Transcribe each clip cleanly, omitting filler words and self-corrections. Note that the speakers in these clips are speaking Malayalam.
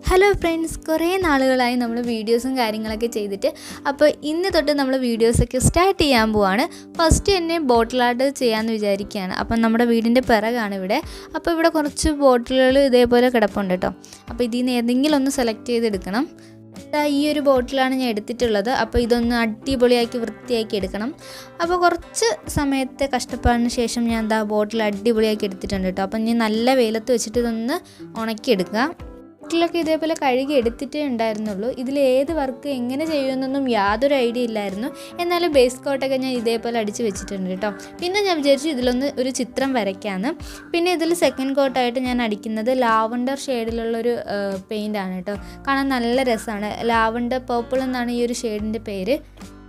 ഹലോ ഫ്രണ്ട്സ്, കുറേ നാളുകളായി നമ്മൾ വീഡിയോസും കാര്യങ്ങളൊക്കെ ചെയ്തിട്ട്. അപ്പോൾ ഇന്ന് തൊട്ട് നമ്മൾ വീഡിയോസൊക്കെ സ്റ്റാർട്ട് ചെയ്യാൻ പോവാണ്. ഫസ്റ്റ് തന്നെ ബോട്ടിൽ ആർട്ട് ചെയ്യാമെന്ന് വിചാരിക്കുകയാണ്. അപ്പം നമ്മുടെ വീടിൻ്റെ പിറകാണ് ഇവിടെ. അപ്പോൾ ഇവിടെ കുറച്ച് ബോട്ടിലുകൾ ഇതേപോലെ കിടപ്പുണ്ട് കേട്ടോ. അപ്പോൾ ഇതിൽ നിന്ന് ഏതെങ്കിലും ഒന്ന് സെലക്ട് ചെയ്തെടുക്കണം. ഈ ഒരു ബോട്ടിലാണ് ഞാൻ എടുത്തിട്ടുള്ളത്. അപ്പോൾ ഇതൊന്ന് അടിപൊളിയാക്കി വൃത്തിയാക്കി എടുക്കണം. അപ്പോൾ കുറച്ച് സമയത്തെ കഷ്ടപ്പാടിന് ശേഷം ഞാൻ ബോട്ടിൽ അടിപൊളിയാക്കി എടുത്തിട്ടുണ്ട് കേട്ടോ. അപ്പം ഞാൻ നല്ല വെയിലത്ത് വെച്ചിട്ട് ഇതൊന്ന് ഉണക്കിയെടുക്കുക. ബോട്ടിലൊക്കെ ഇതേപോലെ കഴുകി എടുത്തിട്ടേ ഉണ്ടായിരുന്നുള്ളൂ. ഇതിൽ ഏത് വർക്ക് എങ്ങനെ ചെയ്യുമെന്നൊന്നും യാതൊരു ഐഡിയ ഇല്ലായിരുന്നു. എന്നാലും ബേസ് കോട്ടൊക്കെ ഞാൻ ഇതേപോലെ അടിച്ച് വെച്ചിട്ടുണ്ട് കേട്ടോ. പിന്നെ ഞാൻ വിചാരിച്ചു ഇതിലൊന്ന് ഒരു ചിത്രം വരയ്ക്കാമെന്ന്. പിന്നെ ഇതിൽ സെക്കൻഡ് കോട്ടായിട്ട് ഞാൻ അടിക്കുന്നത് ലാവണ്ടർ ഷെയ്ഡിലുള്ളൊരു പെയിൻ്റാണ് കേട്ടോ. കാണാൻ നല്ല രസമാണ്. ലാവണ്ടർ പേർപ്പിൾ എന്നാണ് ഈ ഒരു ഷെയ്ഡിൻ്റെ പേര്.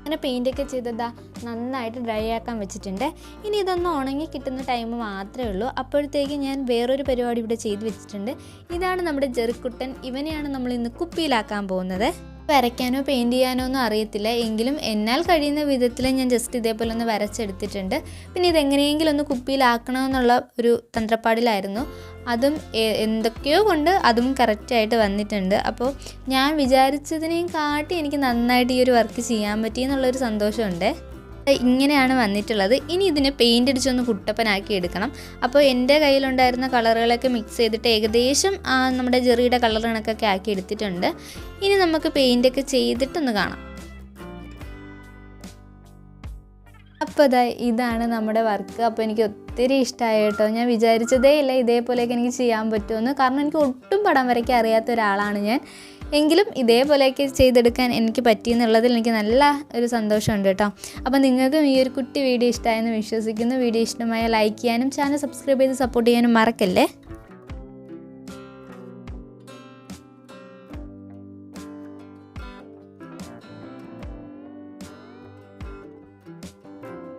അങ്ങനെ പെയിൻ്റൊക്കെ ചെയ്തതാ നന്നായിട്ട് ഡ്രൈ ആക്കാൻ വെച്ചിട്ടുണ്ട്. ഇനി ഇതൊന്ന് ഉണങ്ങി കിട്ടുന്ന ടൈം മാത്രമേ ഉള്ളൂ. അപ്പോഴത്തേക്ക് ഞാൻ വേറൊരു പരിപാടി ഇവിടെ ചെയ്ത് വെച്ചിട്ടുണ്ട്. ഇതാണ് നമ്മുടെ ജെറിക്കുട്ടൻ. ഇവനെയാണ് നമ്മൾ ഇന്ന് കുപ്പിയിലാക്കാൻ പോകുന്നത്. വരയ്ക്കാനോ പെയിൻറ് ചെയ്യാനോ ഒന്നും അറിയത്തില്ല, എങ്കിലും എന്നാൽ കഴിയുന്ന വിധത്തിൽ ഞാൻ ജസ്റ്റ് ഇതേപോലെ ഒന്ന് വരച്ചെടുത്തിട്ടുണ്ട്. പിന്നെ ഇതെങ്ങനെയെങ്കിലും ഒന്ന് കുപ്പിയിലാക്കണമെന്നുള്ള ഒരു തന്ത്രപ്പാടിലായിരുന്നു. അതും എന്തൊക്കെയോ കൊണ്ട് അതും കറക്റ്റായിട്ട് വന്നിട്ടുണ്ട്. അപ്പോൾ ഞാൻ വിചാരിച്ചതിനെയും കാട്ടി എനിക്ക് നന്നായിട്ട് ഈ ഒരു വർക്ക് ചെയ്യാൻ പറ്റിയെന്നുള്ളൊരു സന്തോഷമുണ്ട്. ഇങ്ങനെയാണ് വന്നിട്ടുള്ളത്. ഇനി ഇതിനെ പെയിൻ്റ് അടിച്ചൊന്ന് കുട്ടപ്പനാക്കി എടുക്കണം. അപ്പോൾ എൻ്റെ കയ്യിലുണ്ടായിരുന്ന കളറുകളൊക്കെ മിക്സ് ചെയ്തിട്ട് ഏകദേശം നമ്മുടെ ജെറിയുടെ കളർ കണക്കൊക്കെ ആക്കി എടുത്തിട്ടുണ്ട്. ഇനി നമുക്ക് പെയിൻ്റൊക്കെ ചെയ്തിട്ടൊന്ന് കാണാം. അപ്പോൾ ഇതാണ് നമ്മുടെ വർക്ക്. അപ്പോൾ എനിക്ക് ഒത്തിരി ഇഷ്ടമായി കേട്ടോ. ഞാൻ വിചാരിച്ചതേ ഇല്ല ഇതേപോലെയൊക്കെ എനിക്ക് ചെയ്യാൻ പറ്റുമെന്ന്. കാരണം എനിക്ക് ഒട്ടും പടം വരയ്ക്കാൻ അറിയാത്ത ഒരാളാണ് ഞാൻ. എങ്കിലും ഇതേപോലെയൊക്കെ ചെയ്തെടുക്കാൻ എനിക്ക് പറ്റിയെന്നുള്ളതിൽ എനിക്ക് നല്ല ഒരു സന്തോഷമുണ്ട് കേട്ടോ. അപ്പോൾ നിങ്ങൾക്കും ഈ ഒരു കുട്ടി വീഡിയോ ഇഷ്ടമായെന്ന് വിശ്വസിക്കുന്നു. വീഡിയോ ഇഷ്ടമായ ലൈക്ക് ചെയ്യാനും ചാനൽ സബ്സ്ക്രൈബ് ചെയ്ത് സപ്പോർട്ട് ചെയ്യാനും മറക്കല്ലേ.